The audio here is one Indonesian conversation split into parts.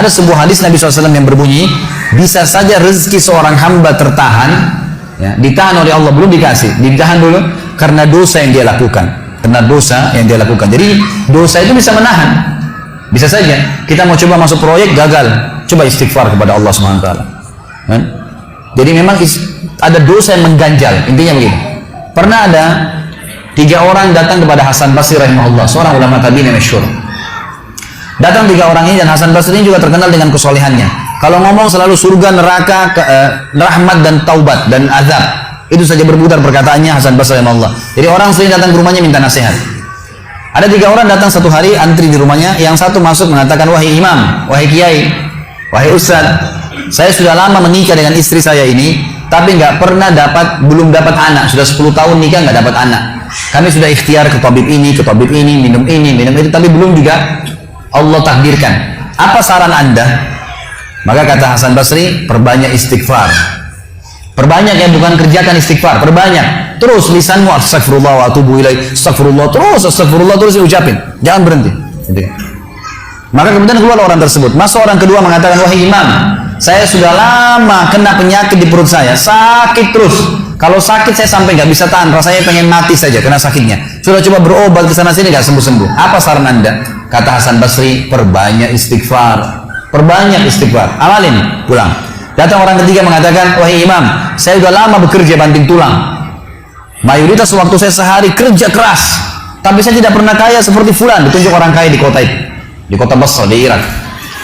Ada sebuah hadis Nabi SAW yang berbunyi, bisa saja rezeki seorang hamba tertahan, ya, ditahan oleh Allah, belum dikasih, ditahan dulu karena dosa yang dia lakukan. Karena dosa yang dia lakukan. Jadi dosa itu bisa menahan. Bisa saja kita mau coba masuk proyek gagal, coba istighfar kepada Allah SWT. Kan? Jadi memang ada dosa yang mengganjal, intinya begitu. Pernah ada 3 orang datang kepada Hasan Basri rahimahullah, seorang ulama tabi'in yang masyhur. Datang 3 orang ini, dan Hasan Basri ini juga terkenal dengan kesolehannya. Kalau ngomong selalu surga, neraka, rahmat dan taubat dan azab. Itu saja berputar perkataannya Hasan Basri rahimahullah. Jadi orang sering datang ke rumahnya minta nasihat. Ada 3 orang datang satu hari, antri di rumahnya. Yang satu masuk mengatakan, wahai imam, wahai kiai, wahai ustaz, saya sudah lama menikah dengan istri saya ini, tapi belum dapat anak. Sudah 10 tahun nikah nggak dapat anak. Kami sudah ikhtiar ke tabib ini, minum itu, tapi belum juga Allah takdirkan. Apa saran Anda? Maka kata Hasan Basri, perbanyak istighfar. Perbanyak, ya, bukan kerjakan istighfar, perbanyak. Terus lisanmu astagfirullah wa atubu ilaih, astagfirullah terus diucapin. Jangan berhenti. Gitu. Maka kemudian keluar orang tersebut. Masa orang kedua mengatakan, wahai imam, saya sudah lama kena penyakit di perut saya, sakit terus. Kalau sakit saya sampai nggak bisa tahan, rasanya pengen mati saja karena sakitnya. Sudah coba berobat ke sana sini nggak sembuh-sembuh. Apa saran Anda? Kata Hasan Basri, perbanyak istighfar. Perbanyak istighfar. Amalin, pulang. Datang orang ketiga mengatakan, wahai imam, saya sudah lama bekerja banting tulang. Mayoritas waktu saya sehari kerja keras, tapi saya tidak pernah kaya seperti fulan. Ditunjuk orang kaya di kota itu, di kota Basra, di Irak.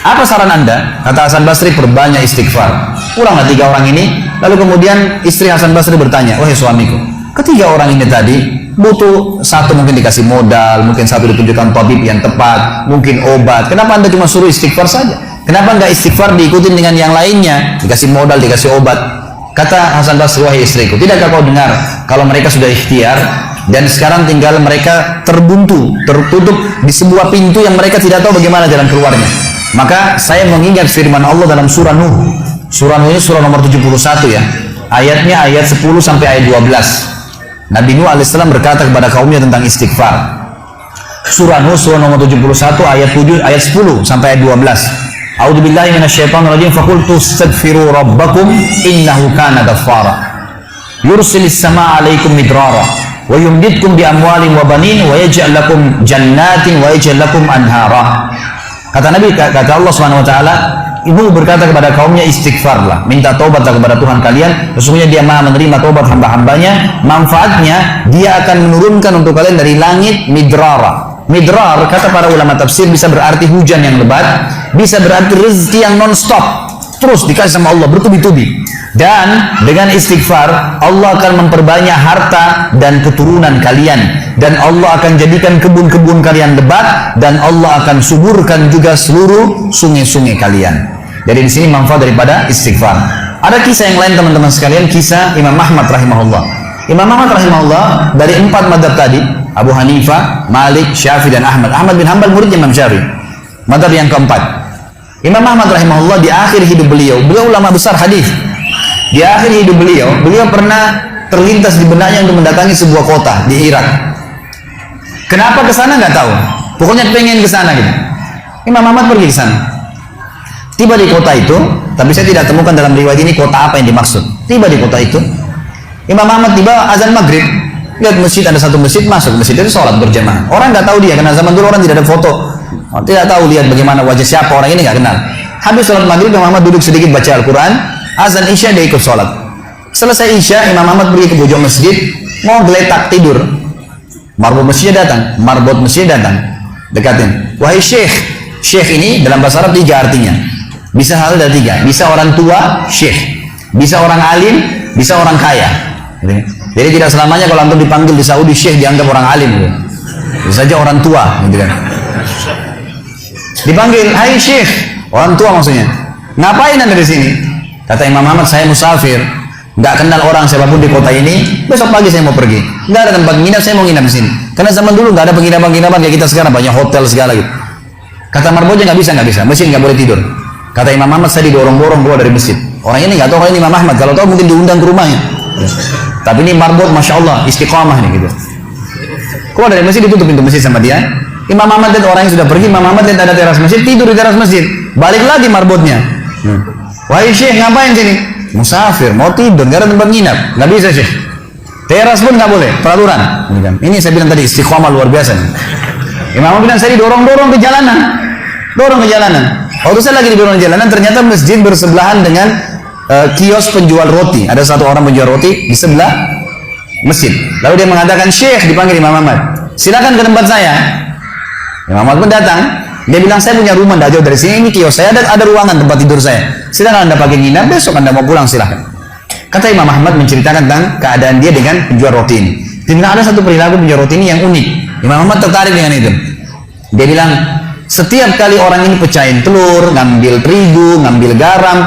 Apa saran Anda? Kata Hasan Basri, perbanyak istighfar. Pulanglah 3 orang ini. Lalu kemudian istri Hasan Basri bertanya, wahai suamiku, ketiga orang ini tadi butuh satu mungkin dikasih modal, mungkin satu ditunjukkan tabib yang tepat, mungkin obat. Kenapa Anda cuma suruh istighfar saja? Kenapa nggak istighfar diikutin dengan yang lainnya? Dikasih modal, dikasih obat. Kata Hasan Basri, wahai istriku, tidakkah kau dengar kalau mereka sudah ikhtiar dan sekarang tinggal mereka terbuntu, tertutup di sebuah pintu yang mereka tidak tahu bagaimana jalan keluarnya. Maka saya mengingat firman Allah dalam surah Nuh. Surah Nuh ini surah nomor 71, ya. Ayatnya ayat 10 sampai ayat 12. Nabi Nuh alaihissalam berkata kepada kaumnya tentang istighfar. Surah Nuh surah nomor 71 ayat 7 ayat 10 sampai ayat 12. A'udzubillahi minasyaitonirrajim, faqultu astaghfiru rabbakum innahu kana ghaffara yursilis samaa'a 'alaikum midrara wa yumditkum bi amwalin wa banin wa yaj'al lakum jannatin wa yaj'al lakum anhara. Kata Nabi, kata Allah Subhanahu wa taala, ibu berkata kepada kaumnya, istighfarlah, minta taubatlah kepada Tuhan kalian, sesungguhnya Dia Maha menerima taubat hamba-hambanya. Manfaatnya, Dia akan menurunkan untuk kalian dari langit midrara. Midrar, kata para ulama tafsir, bisa berarti hujan yang lebat, bisa berarti rezeki yang non-stop, terus dikasih sama Allah bertubi-tubi. Dan dengan istighfar, Allah akan memperbanyak harta dan keturunan kalian, dan Allah akan jadikan kebun-kebun kalian lebat, dan Allah akan suburkan juga seluruh sungai-sungai kalian. Jadi di sini manfaat daripada istighfar. Ada kisah yang lain teman-teman sekalian, kisah Imam Ahmad rahimahullah. Imam Ahmad rahimahullah dari 4 madhab tadi, Abu Hanifah, Malik, Syafi'i dan Ahmad. Ahmad bin Hanbal muridnya Imam Syafi'i. Madhab yang keempat. Imam Ahmad rahimahullah di akhir hidup beliau ulama besar hadis. Di akhir hidup beliau pernah terlintas di benaknya untuk mendatangi sebuah kota di Irak. Kenapa ke sana nggak tahu. Pokoknya pengen ke sana gitu. Imam Ahmad pergi ke sana. Tiba di kota itu, tapi saya tidak temukan dalam riwayat ini kota apa yang dimaksud. Tiba di kota itu, Imam Ahmad tiba azan maghrib, lihat masjid, ada satu masjid, masuk masjid itu sholat berjamaah. Orang nggak tahu dia, karena zaman dulu orang tidak ada foto, tidak tahu lihat bagaimana wajah siapa orang ini, nggak kenal. Habis sholat maghrib, Imam Ahmad duduk sedikit baca Al-Quran. Azan isya dia ikut sholat. Selesai isya, Imam Ahmad pergi ke pojok masjid, mau geletak tidur. Marbot masjidnya datang, dekatin. Wahai syekh, syekh ini dalam bahasa Arab 3 artinya. Bisa hal ada 3, bisa orang tua, syekh, bisa orang alim, bisa orang kaya. Jadi tidak selamanya kalau antum dipanggil di Saudi syekh dianggap orang alim, gitu. Bisa saja orang tua, gitu kan. Dipanggil, hai syekh, orang tua maksudnya. Ngapain anda di sini? Kata Imam Ahmad, saya musafir, nggak kenal orang siapapun di kota ini. Besok pagi saya mau pergi, nggak ada tempat nginap, saya mau nginap di sini. Karena zaman dulu nggak ada penginapan kayak kita sekarang, banyak hotel segala gitu. Kata marbotnya nggak bisa, masjid nggak boleh tidur. Kata Imam Ahmad, saya didorong-dorong keluar dari masjid. Orang ini nggak tahu kalau ini Imam Ahmad, kalau tahu mungkin diundang ke rumahnya. Tapi ini marbot, masya Allah, istiqamah nih gitu. Keluar dari masjid, ditutup pintu masjid sama dia. Imam Ahmad lihat orang yang sudah pergi, Imam Ahmad lihat ada teras masjid, tidur di teras masjid. Balik lagi marbotnya. Wahai Syekh, ngapain sini? Musafir, mau tidur, gak ada tempat nginap. Nggak bisa Syekh. Teras pun nggak boleh, peraturan. Ini saya bilang tadi, istiqomah luar biasa nih. Imam Ahmad bilang, saya didorong-dorong ke jalanan. Dorong ke jalanan. Waktu saya lagi didorong ke jalanan, ternyata masjid bersebelahan dengan kios penjual roti. Ada satu orang penjual roti di sebelah masjid. Lalu dia mengatakan, Syekh, dipanggil Imam Ahmad, silakan ke tempat saya. Imam Ahmad pun datang. Dia bilang, saya punya rumah tidak jauh dari sini, ini kios saya, ada ruangan tempat tidur saya. Silakan Anda pakai nginap, besok Anda mau pulang silakan. Kata Imam Ahmad menceritakan tentang keadaan dia dengan penjual roti ini. Dia bilang, ada satu perilaku penjual roti ini yang unik. Imam Ahmad tertarik dengan itu. Dia bilang, setiap kali orang ini pecahin telur, ngambil terigu, ngambil garam,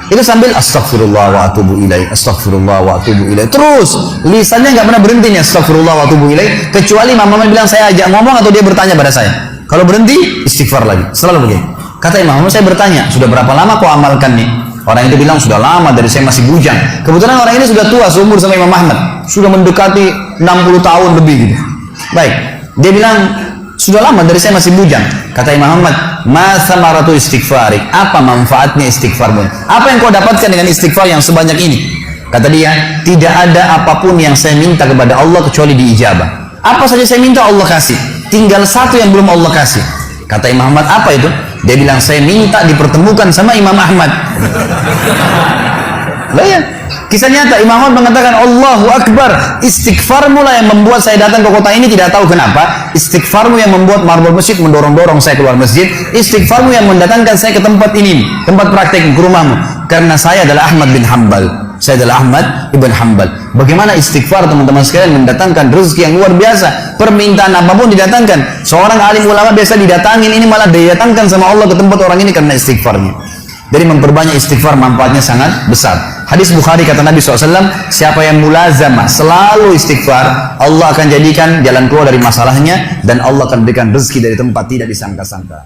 itu sambil astagfirullah wa atubu ilaih, astagfirullah wa atubu ilaih. Terus lisannya nggak pernah berhenti nih, astagfirullah wa atubu ilaih, kecuali Imam Ahmad bilang saya ajak ngomong atau dia bertanya pada saya. Kalau berhenti istighfar lagi, selalu begini. Kata Imam Ahmad, saya bertanya, sudah berapa lama kau amalkan nih? Orang itu bilang, sudah lama, dari saya masih bujang. Kebetulan orang ini sudah tua seumur sama Imam Ahmad, sudah mendekati 60 tahun lebih gitu. Baik, dia bilang, sudah lama, dari saya masih bujang. Kata Imam Ahmad, ma samaratu istighfari, apa manfaatnya istighfarmu? Apa yang kau dapatkan dengan istighfar yang sebanyak ini? Kata dia, tidak ada apapun yang saya minta kepada Allah kecuali diijabah. Apa saja saya minta Allah kasih, tinggal satu yang belum Allah kasih. Kata Imam Ahmad, apa itu? Dia bilang, saya minta dipertemukan sama Imam Ahmad. Lah ya, kisah nyata. Imam Ahmad mengatakan, Allahu Akbar, istighfarmu lah yang membuat saya datang ke kota ini, tidak tahu kenapa. Istighfarmu yang membuat marbot masjid mendorong-dorong saya keluar masjid. Istighfarmu yang mendatangkan saya ke tempat ini, tempat praktek, ke rumahmu. Karena saya adalah Ahmad bin Hanbal. Saya adalah Ahmad ibn Hanbal. Bagaimana istighfar teman-teman sekalian mendatangkan rezeki yang luar biasa. Permintaan apapun didatangkan. Seorang alim ulama biasa didatangin, ini malah didatangkan sama Allah ke tempat orang ini karena istighfarnya. Jadi memperbanyak istighfar manfaatnya sangat besar. Hadis Bukhari kata Nabi SAW, siapa yang mulazamah selalu istighfar, Allah akan jadikan jalan keluar dari masalahnya dan Allah akan berikan rezeki dari tempat tidak disangka-sangka.